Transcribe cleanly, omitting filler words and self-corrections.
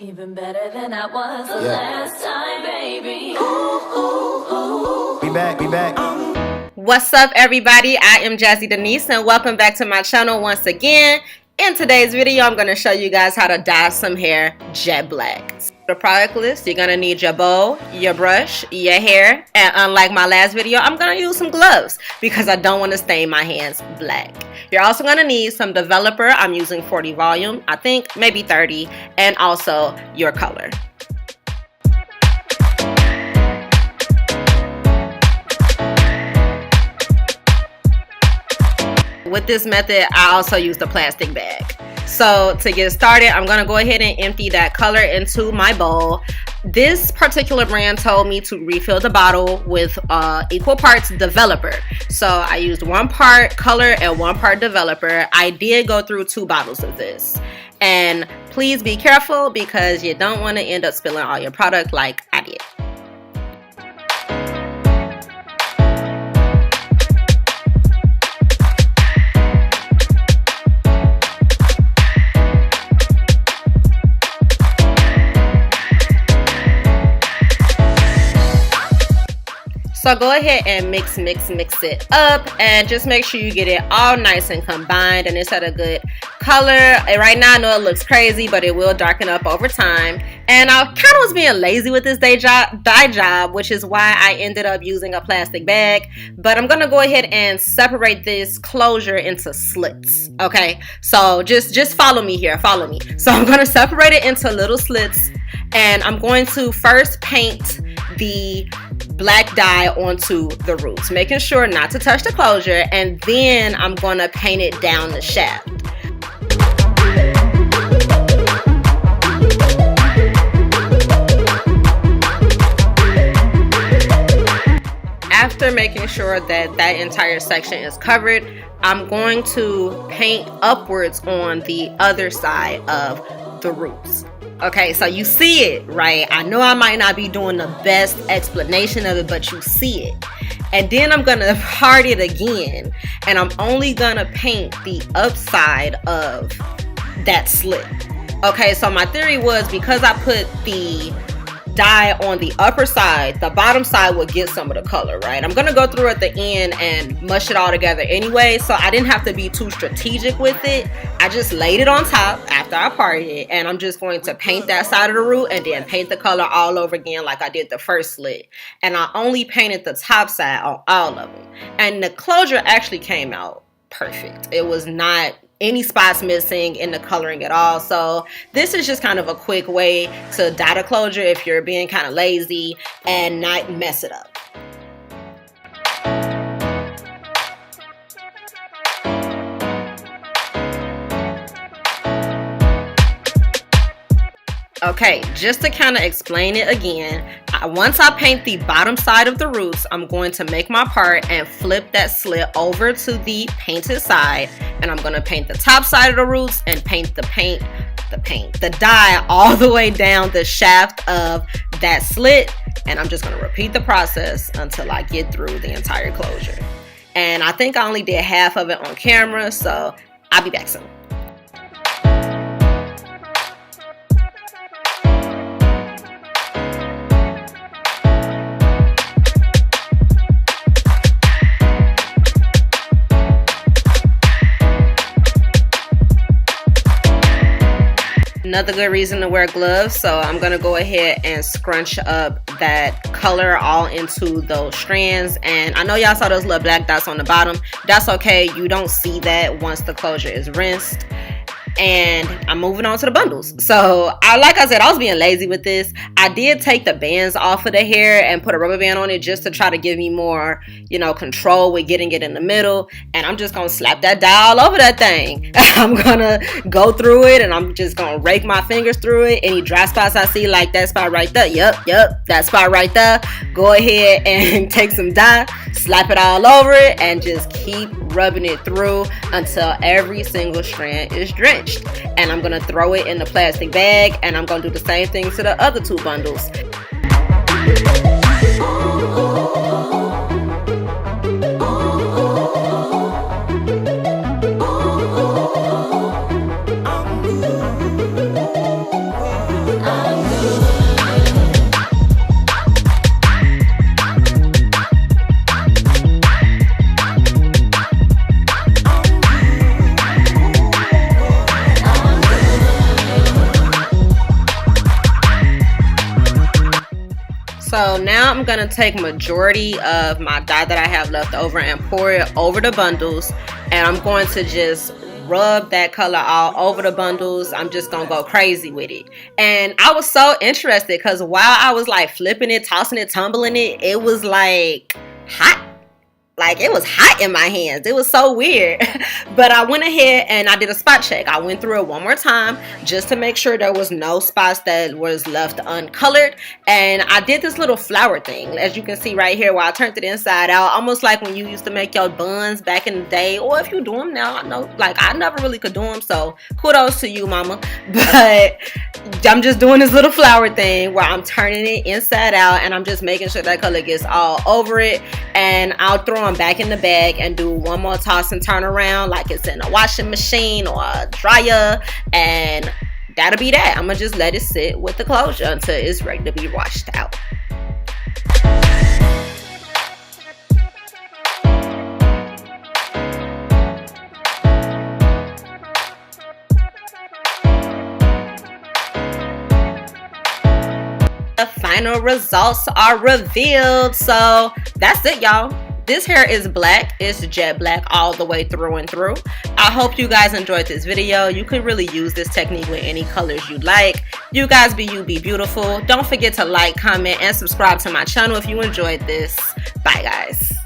Even better than I was the last time, baby. Ooh. We back. What's up, everybody? I am Jazzy Denise, and welcome back to my channel once again. In today's video, I'm going to show you guys how to dye some hair jet black. For the product list, you're going to need your bowl, your brush, your hair, and unlike my last video, I'm going to use some gloves because I don't want to stain my hands black. You're also going to need some developer. I'm using 40 volume, I think maybe 30, and also your color. With this method, I also use the plastic bag. So to get started, I'm going to go ahead and empty that color into my bowl. This particular brand told me to refill the bottle with equal parts developer. So I used 1 part color and 1 part developer. I did go through 2 bottles of this. And please be careful because you don't want to end up spilling all your product like I did. So go ahead and mix it up and just make sure you get it all nice and combined and it's at a good color. And right now I know it looks crazy, but it will darken up over time. And I kind of was being lazy with this dye job, which is why I ended up using a plastic bag. But I'm going to go ahead and separate this closure into slits. Okay, so just follow me here, follow me. So I'm going to separate it into little slits and I'm going to first paint the black dye onto the roots, making sure not to touch the closure, and then I'm going to paint it down the shaft. After making sure that that entire section is covered, I'm going to paint upwards on the other side of the roots. Okay, so you see it, right? I know I might not be doing the best explanation of it, but you see it. And then I'm gonna part it again, and I'm only gonna paint the upside of that slit. Okay, so my theory was because I put the dye on the upper side, the bottom side would get some of the color, right? I'm gonna go through at the end and mush it all together anyway, so I didn't have to be too strategic with it. I just laid it on top after I parted it, and I'm just going to paint that side of the root and then paint the color all over again like I did the first slit. And I only painted the top side on all of them, and the closure actually came out perfect. It was not any spots missing in the coloring at all. So this is just kind of a quick way to dye the closure if you're being kind of lazy and not mess it up. Okay, just to kind of explain it again, once I paint the bottom side of the roots, I'm going to make my part and flip that slit over to the painted side, and I'm going to paint the top side of the roots and paint the dye all the way down the shaft of that slit, and I'm just going to repeat the process until I get through the entire closure. And I think I only did half of it on camera, so I'll be back soon. Another good reason to wear gloves, so I'm going to go ahead and scrunch up that color all into those strands. And I know y'all saw those little black dots on the bottom. That's okay, you don't see that once the closure is rinsed. And I'm moving on to the bundles. So like I said, I was being lazy with this. I did take the bands off of the hair and put a rubber band on it just to try to give me more, control with getting it in the middle. And I'm just gonna slap that dye all over that thing. I'm gonna go through it and I'm just gonna rake my fingers through it. Any dry spots I see, like that spot right there, yep, that spot right there, go ahead and take some dye, slap it all over it, and just keep rubbing it through until every single strand is drenched. And I'm gonna throw it in the plastic bag, and I'm gonna do the same thing to the other 2 bundles. So now I'm gonna take majority of my dye that I have left over and pour it over the bundles, and I'm going to just rub that color all over the bundles. I'm just gonna go crazy with it. And I was so interested because while I was like flipping it, tossing it, tumbling it, it was like hot. Like, it was hot in my hands. It was so weird. But I went ahead and I did a spot check. I went through it one more time just to make sure there was no spots that was left uncolored. And I did this little flower thing, as you can see right here, where I turned it inside out, almost like when you used to make your buns back in the day, or if you do them now. I know, like, I never really could do them, so kudos to you, mama. But I'm just doing this little flower thing where I'm turning it inside out, and I'm just making sure that color gets all over it. And I'll throw them back in the bag and do one more toss and turn around like it's in a washing machine or a dryer, and that'll be that. I'm gonna just let it sit with the closure until it's ready to be washed out. The final results are revealed. So that's it, y'all. This hair is black. It's jet black all the way through and through. I hope you guys enjoyed this video. You can really use this technique with any colors you like. You guys be you, be beautiful. Don't forget to like, comment, and subscribe to my channel if you enjoyed this. Bye, guys.